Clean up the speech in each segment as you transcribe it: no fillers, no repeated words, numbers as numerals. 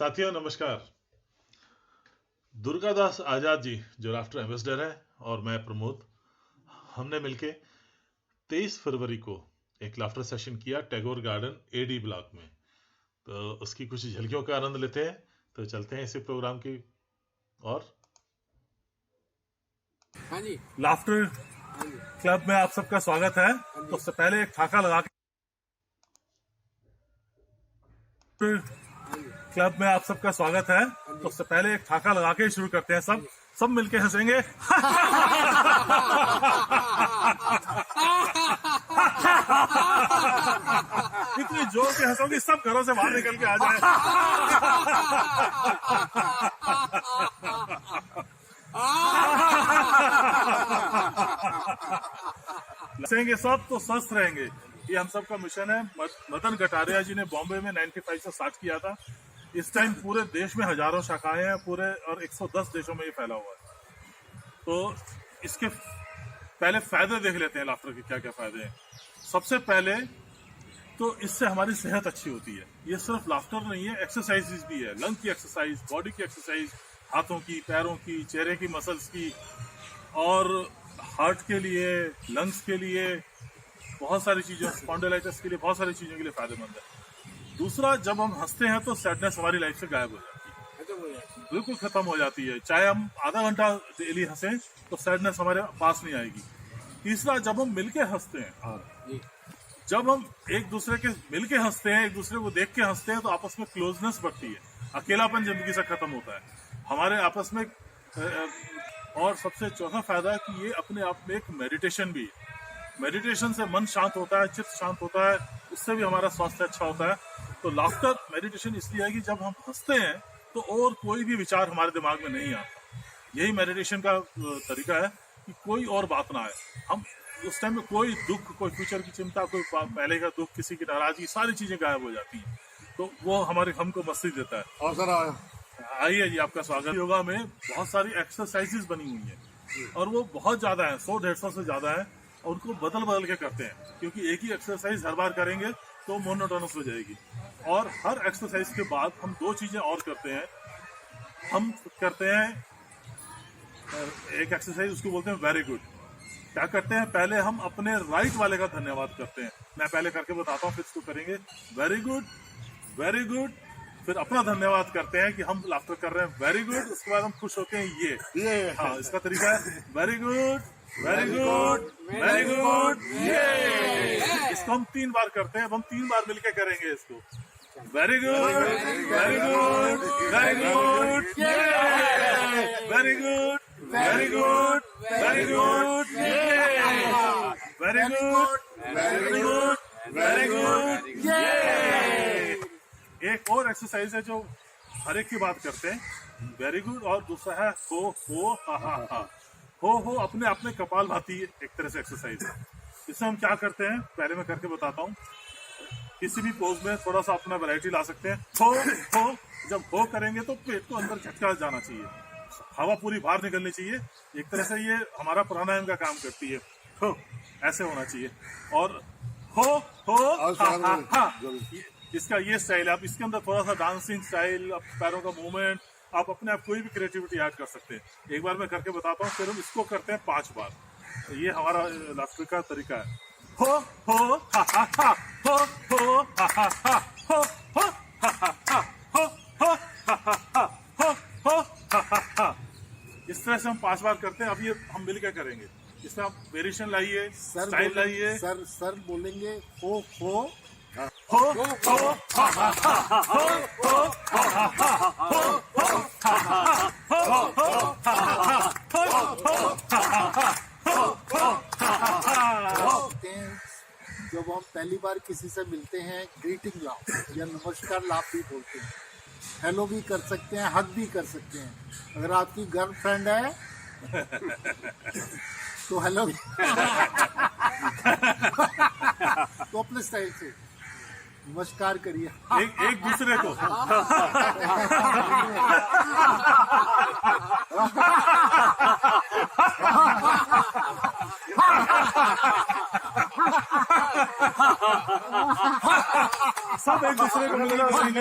साथियों नमस्कार। दुर्गादास आजाद जी जो लाफ्टर एम्बेसडर है और मैं प्रमोद, हमने मिलके 23 फरवरी को एक लाफ्टर सेशन किया टैगोर गार्डन एडी ब्लॉक में। तो उसकी कुछ झलकियों का आनंद लेते हैं। तो चलते हैं इसी प्रोग्राम की और हाँ जी, लाफ्टर क्लब में आप सबका स्वागत है। तो सबसे पहले एक ठाका लगा के क्लब में आप सबका स्वागत है। तो सबसे पहले एक ठाका लगा के शुरू करते हैं। सब मिलके हंसेंगे। इतनी जोर से हंसोगी सब घरों से बाहर निकल के आ जाए। हंसेंगे सब तो स्वस्थ रहेंगे। ये हम सबका मिशन है। मदन कटारिया जी ने बॉम्बे में 95 से स्टार्ट किया था। इस टाइम पूरे देश में हजारों शाखाएं हैं पूरे, और 110 देशों में ये फैला हुआ है। तो इसके पहले फायदे देख लेते हैं लाफ्टर के क्या क्या फायदे हैं। सबसे पहले तो इससे हमारी सेहत अच्छी होती है। ये सिर्फ लाफ्टर नहीं है, एक्सरसाइज भी है। लंग की एक्सरसाइज, बॉडी की एक्सरसाइज, हाथों की, पैरों की, चेहरे की मसल्स की, और हार्ट के लिए, लंग्स के लिए, बहुत सारी चीजों, स्पॉन्डिलाइटिस के लिए, बहुत सारी चीजों के लिए फायदेमंद है। दूसरा, जब हम हंसते हैं तो सैडनेस हमारी लाइफ से गायब हो जाती है, बिल्कुल खत्म हो जाती है। चाहे हम आधा घंटा डेली हंसें तो सैडनेस हमारे पास नहीं आएगी। तीसरा, जब हम मिलके हंसते हैं, जब हम एक दूसरे के मिलके हंसते हैं, एक दूसरे को देख के हंसते हैं, तो आपस में क्लोजनेस बढ़ती है, अकेलापन जिंदगी से खत्म होता है हमारे आपस में। और सबसे चौथा फायदा है कि ये अपने आप में एक मेडिटेशन भी है। मेडिटेशन से मन शांत होता है, चित्त शांत होता है, उससे भी हमारा स्वास्थ्य अच्छा होता है। तो लाफ्टर मेडिटेशन इसलिए है कि जब हम हंसते हैं तो और कोई भी विचार हमारे दिमाग में नहीं आता। यही मेडिटेशन का तरीका है कि कोई और बात ना आए। हम उस टाइम में कोई दुख, कोई फ्यूचर की चिंता, कोई पहले का दुख, किसी की नाराजगी, सारी चीजें गायब हो जाती हैं। तो वो हमारे हमको मस्ती देता है। और सर आइए जी, आपका स्वागत। योगा में बहुत सारी एक्सरसाइजेस बनी हुई हैं और वो बहुत ज्यादा है, 100-150 से ज्यादा है, और उनको बदल बदल के करते हैं, क्योंकि एक ही एक्सरसाइज हर बार करेंगे तो मोनोटोनस हो जाएगी। और हर एक्सरसाइज के बाद हम दो चीजें और करते हैं। हम करते हैं एक एक्सरसाइज, उसको बोलते हैं वेरी गुड। क्या करते हैं, पहले हम अपने राइट वाले का धन्यवाद करते हैं। मैं पहले करके बताता हूँ, फिर इसको करेंगे। Very good, very good. फिर अपना धन्यवाद करते हैं कि हम लाफ्टर कर रहे हैं, वेरी गुड। उसके बाद हम खुश होते हैं, ये हाँ, इसका तरीका है very good, very good, very good, ये। इसको हम 3 बार करते हैं। अब हम 3 बार मिलके करेंगे इसको। Very good, very good, very good, ये। Very good, very good, very good, ये। Very good, very good, very good, ये। एक और एक्सरसाइज है जो हर एक की बात करते हैं, वेरी गुड। और दूसरा है हो हा हा हा। हो अपने आप में कपाल भाती एक तरह से एक्सरसाइज है। इसमें हम क्या करते हैं, पहले मैं करके बताता हूँ। किसी भी पोज में थोड़ा सा अपना वैरायटी ला सकते हैं। हो, जब हो करेंगे तो पेट को अंदर झटका जाना चाहिए, हवा पूरी बाहर निकलनी चाहिए। एक तरह से ये हमारा प्राणायाम का काम करती है। हो, ऐसे होना चाहिए। और हो हा हा हा, इसका ये स्टाइल है। आप इसके अंदर थोड़ा सा डांसिंग स्टाइल, पैरों का मूवमेंट, आप अपने आप कोई भी क्रिएटिविटी ऐड कर सकते हैं। एक बार मैं करके बताता हूँ, फिर हम इसको करते हैं 5 बार। ये हमारा लाफ्टर का तरीका है। हो हा हा हा, हो हा हा हा, हो हा हा हा, हो हा हा हा, हो हा हा हा। इस तरह से हम 5 बार करते हैं। अब ये हम मिलकर करेंगे। इसमें आप वेरिएशन लाइए, स्टाइल लाइए। सर बोलेंगे हो हो हा हा हा, हो हा हा हा, हो हा हा हा, हो हा हा हा। जब हम पहली बार किसी से मिलते हैं, ग्रीटिंग लाफ या नमस्कार लाफ भी बोलते हैं। हेलो भी कर सकते हैं, हग भी कर सकते हैं। अगर आपकी गर्लफ्रेंड है तो हेलो भी तो अपने स्टाइल से नमस्कार करिए एक दूसरे को। सब एक दूसरे को मिलना करेंगे।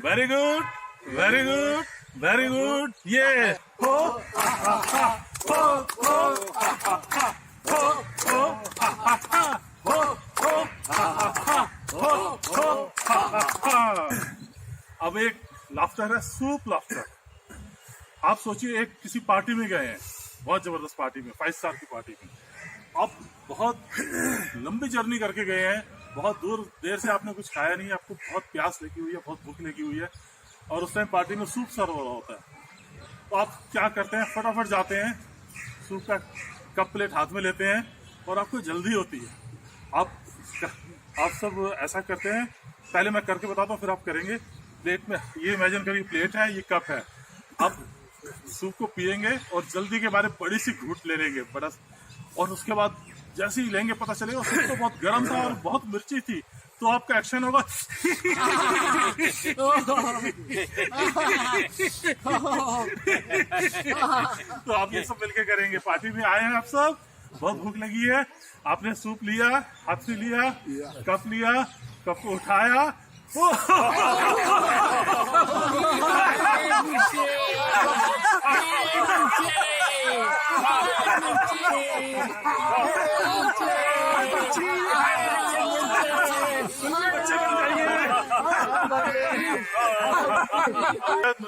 Very good, very good, very good. ये हो अब एक लाफ्टर है, सूप लाफ्टर। आप सोचिए एक किसी पार्टी में गए हैं, बहुत जबरदस्त पार्टी में, 5 स्टार की पार्टी में, आप बहुत लंबी जर्नी करके गए हैं, बहुत दूर देर से आपने कुछ खाया नहीं है, आपको बहुत प्यास लगी हुई है, बहुत भूख लगी हुई है, और उस टाइम पार्टी में सूप सर्व हो रहा होता है। तो आप क्या करते हैं, फटाफट जाते हैं, सूप का कप प्लेट हाथ में लेते हैं, और आपको जल्दी होती है। आप सब ऐसा करते हैं, पहले मैं करके बताता हूँ फिर आप करेंगे। प्लेट में ये इमेजिन करिए, प्लेट है, ये कप है, आप सूप को पिएंगे और जल्दी के बारे बड़ी सी घूंट ले लेंगे बड़ा, और उसके बाद जैसे ही लेंगे पता चलेगा सूप तो बहुत गर्म था और बहुत मिर्ची थी, तो आपका एक्शन होगा तो आप ये सब मिलके करेंगे। पार्टी में आए हैं आप सब, बहुत भूख लगी है, आपने सूप लिया, हाथ से लिया, कप को उठाया,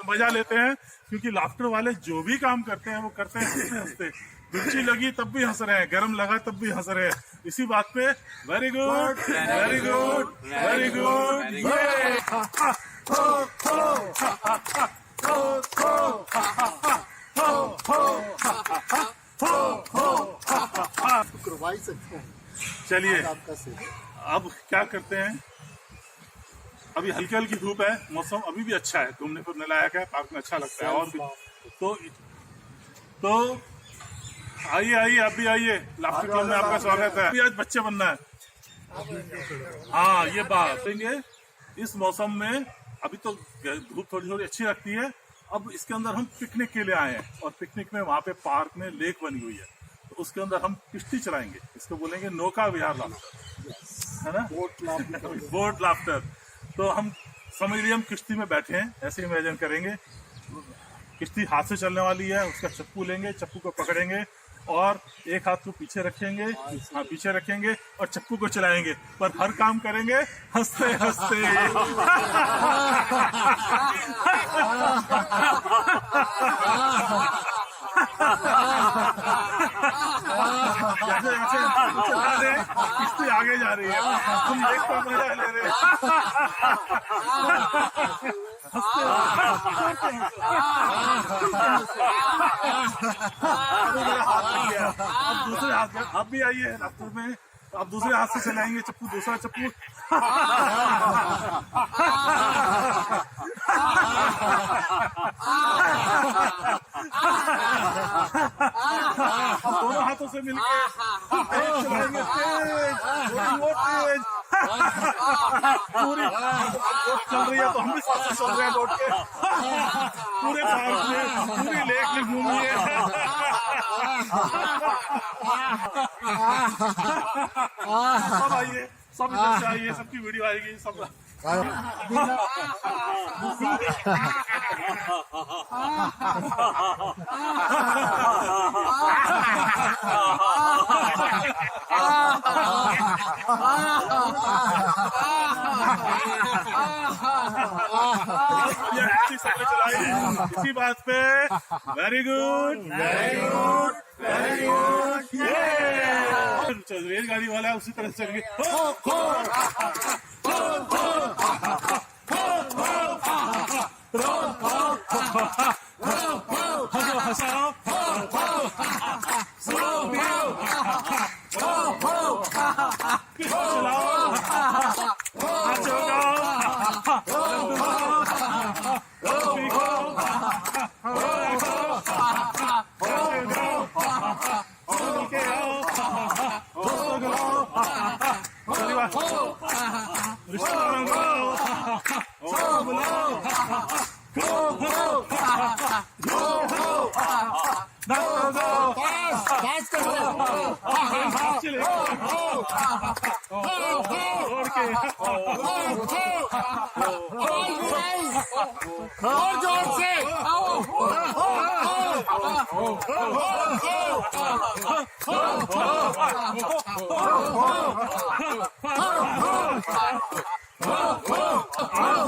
मजा लेते हैं, क्योंकि लाफ्टर वाले जो भी काम करते हैं वो करते हैं हंसते हंसते। मिर्ची लगी तब भी हंस रहे हैं, गरम लगा तब भी हंस रहे हैं, इसी बात पे very good, very good, very good. करवा ही सकते हैं। चलिए आपका से अब क्या करते हैं, अभी हल्की हल्की धूप है, मौसम अभी भी अच्छा है, घूमने फिरने लायक है, पार्क में अच्छा लगता है, और भी तो आइए आइए, आप भी आइए, लाफ्टर क्लब में आपका स्वागत है। अभी आज बच्चे बनना है, हाँ ये बात देंगे। इस मौसम में अभी तो धूप थोड़ी थोड़ी अच्छी लगती है, अब इसके अंदर हम पिकनिक के लिए आए हैं, और पिकनिक में वहाँ पे पार्क में लेक बनी हुई है, तो उसके अंदर हम किश्ती चलाएंगे, इसको बोलेंगे नौका विहार लाफ्टर, है ना, बोट लाफ्टर। तो हम समझ लीजिए हम किश्ती में बैठे हैं, ऐसे इमेजिन करेंगे, किश्ती हाथ से चलने वाली है, उसका चप्पू लेंगे, चप्पू को पकड़ेंगे और एक हाथ को पीछे रखेंगे, हाँ पीछे रखेंगे और चप्पू को चलाएंगे, पर हर काम करेंगे हंसते हंसते। जैसे जैसे चला रहे किश्ती आगे जा रही है, तुम देख तो मजा ले रहे हंसते अब दूसरे हाथ में आप भी आइए लाफ्टर में, आप दूसरे हाथ से चलाएंगे चप्पू, दूसरा चप्पू दोनों हाथों से मिलकर चलाएंगे तेज, तेज पूरी चल रही है, तो हम भी साथ से चल रहे हैं लौट के, पूरे पार्क में, पूरी लेक में घूमिए। सब आइए, सब इधर से आइए, सबकी वीडियो आएगी, सब इसी बात पे very good, very good, very good. रेलगाड़ी वाला है उसी तरह चलेंगे। और जोर से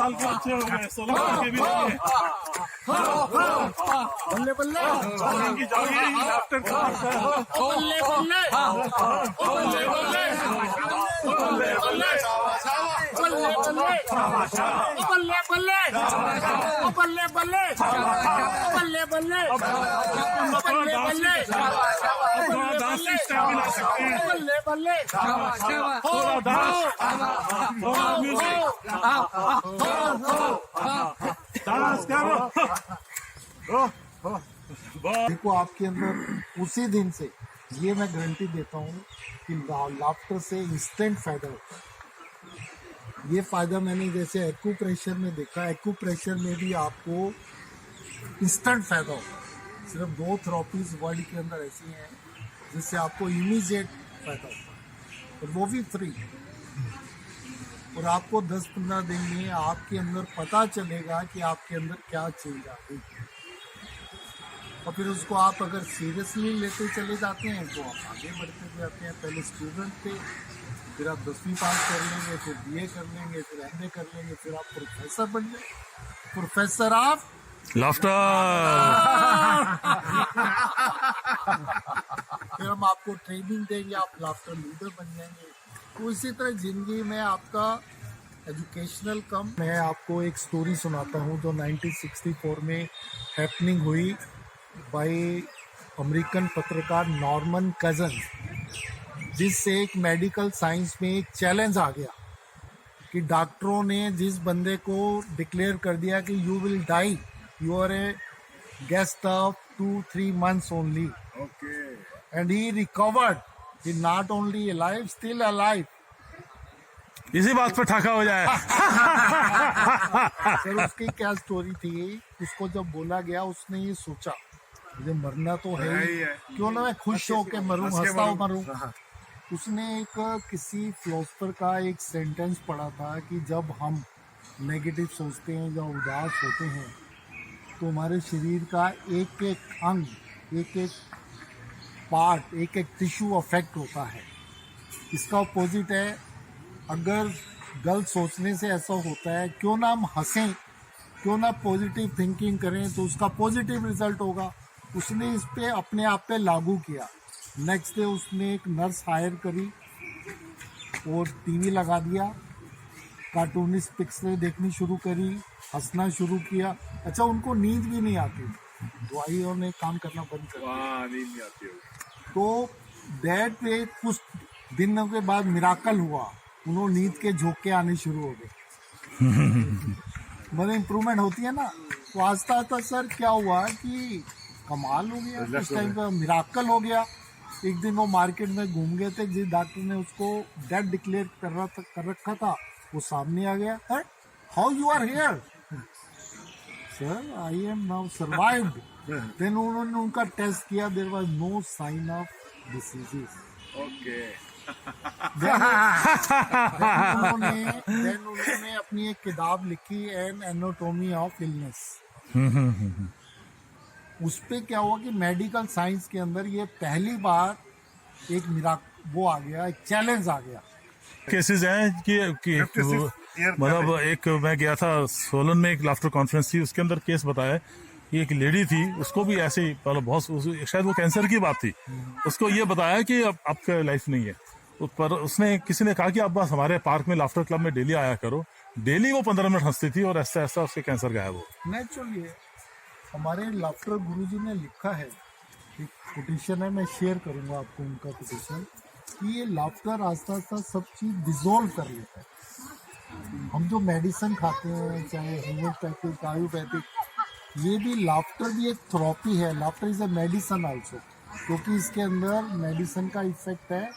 साल के बच्चे हो गए, 16 साल के भी नहीं है। बल्ले बल्ले इनकी जॉगिंग लाफ्टर का बल्ले बल्ले बल्ले बल्ले बल्ले बल्ले बल्ले बल्ले बल्ले बल्ले बल्ले बल्ले बल्ले बल्ले बल्ले थोड़ा डांसिंग स्टेप भी ला सकते हैं, बल्ले बल्ले थोड़ा डांस, थोड़ा म्यूजिक, डांस करो। देखो आपके अंदर उसी दिन से ये मैं गारंटी देता हूँ कि लाफ्टर से इंस्टेंट फायदा होता है। ये फायदा मैंने जैसे एक्यूप्रेशर में देखा, एक्यूप्रेशर में भी आपको इंस्टेंट फायदा होता है। सिर्फ 2 थेरेपीज वर्ल्ड के अंदर ऐसी हैं जिससे आपको इमीडिएट फायदा होता है, और वो भी फ्री। और आपको 10-15 दिन में आपके अंदर पता चलेगा कि आपके अंदर क्या चेंज आ गई, और फिर उसको आप अगर सीरियसली लेते चले जाते हैं तो आप आगे बढ़ते जाते हैं। पहले स्टूडेंट थे, फिर आप 10वीं पास कर लेंगे, फिर BA कर लेंगे, फिर MA कर लेंगे, फिर आप प्रोफेसर बन जाए, प्रोफेसर ऑफ लाफ्टर। फिर हम आपको ट्रेनिंग देंगे, आप लाफ्टर लीडर बन जाएंगे। तो इसी तरह जिंदगी में आपका एजुकेशनल कम। मैं आपको एक स्टोरी सुनाता हूँ जो 1964 में हैपनिंग हुई बाय अमेरिकन पत्रकार नॉर्मन कजन, जिससे एक मेडिकल साइंस में एक चैलेंज आ गया कि डॉक्टरों ने जिस बंदे को डिक्लेयर कर दिया कि you will die, you are a guest of 2-3 months only, and he recovered, he not only alive, still alive. इसी बात पे ठाका हो जाए। सर उसकी क्या स्टोरी थी, उसको जब बोला गया उसने ये सोचा मुझे मरना तो है ही, क्यों ना मैं खुश होके मरूं, हंसता हुआ मरूं। उसने एक किसी फिलोसफर का एक सेंटेंस पढ़ा था कि जब हम नेगेटिव सोचते हैं या उदास होते हैं तो हमारे शरीर का एक एक अंग, एक एक पार्ट, एक एक टिश्यू अफेक्ट होता है। इसका अपोजिट है, अगर गलत सोचने से ऐसा होता है, क्यों ना हम हंसें, क्यों ना पॉजिटिव थिंकिंग करें तो उसका पॉजिटिव रिजल्ट होगा। उसने इस पे अपने आप पे लागू किया। नेक्स्ट डे उसने एक नर्स हायर करी और टीवी लगा दिया, कार्टूनिस्ट पिक्चरें देखनी शुरू करी, हंसना शुरू किया। अच्छा उनको नींद भी नहीं आती, दवाइयों ने काम करना बंद कर दिया, नींद नहीं आती है। तो दैट वे कुछ दिनों के बाद मिराकल हुआ, उन्होंने नींद के झोंके आने शुरू हो गए। मतलब इम्प्रूवमेंट होती है ना। तो आस्ता आस्ता सर क्या हुआ कि कमाल हो गया, उस टाइम पर मिराकल हो गया। एक दिन वो मार्केट में घूम गए थे, जिस डॉक्टर ने उसको डेड डिक्लेयर कर रखा था वो सामने आ गया। How you are here sir, I am now survived. Then उन्होंने उनका टेस्ट किया, there was no sign of diseases. उन्होंने अपनी एक किताब लिखी, एन एनाटॉमी ऑफ इलनेस। उस पे क्या हुआ कि मेडिकल साइंस के अंदर ये पहली बार एक वो आ गया, एक चैलेंज आ गया। केसेस हैं कि मतलब एक मैं गया था सोलन में, एक लाफ्टर कॉन्फ्रेंस थी, उसके अंदर केस बताया कि एक लेडी थी, उसको भी ऐसे ही मतलब बहुत शायद वो कैंसर की बात थी, उसको ये बताया कि अब आपका लाइफ नहीं है, पर उसने किसी ने कहा कि आप बस हमारे पार्क में लाफ्टर क्लब में डेली आया करो। डेली वो 15 मिनट हंसती थी और ऐसा ऐसा उसके कैंसर गायब हो। नेचुरली हमारे लाफ्टर गुरुजी ने लिखा है, एक कोटेशन है, मैं शेयर करूंगा आपको उनका कोटेशन, कि ये लाफ्टर आस्ता आस्ता सब चीज डिजोल्व कर लेता है। हम जो मेडिसिन खाते हैं, चाहे होम्योपैथिक, आयुर्वेदिक, ये भी लाफ्टर भी एक थेरेपी है। Laughter is a medicine also, क्योंकि इसके अंदर मेडिसिन का इफेक्ट है।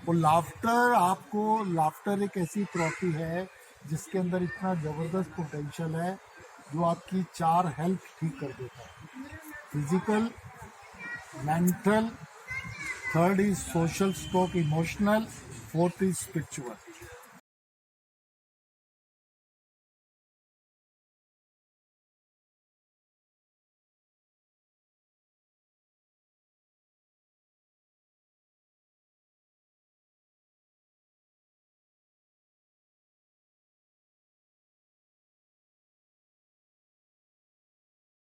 और लाफ्टर एक ऐसी थेरेपी है जिसके अंदर इतना जबरदस्त पोटेंशियल है जो आपकी 4 हेल्थ ठीक कर देता है, physical, mental, 3rd is social stroke emotional, 4th is spiritual.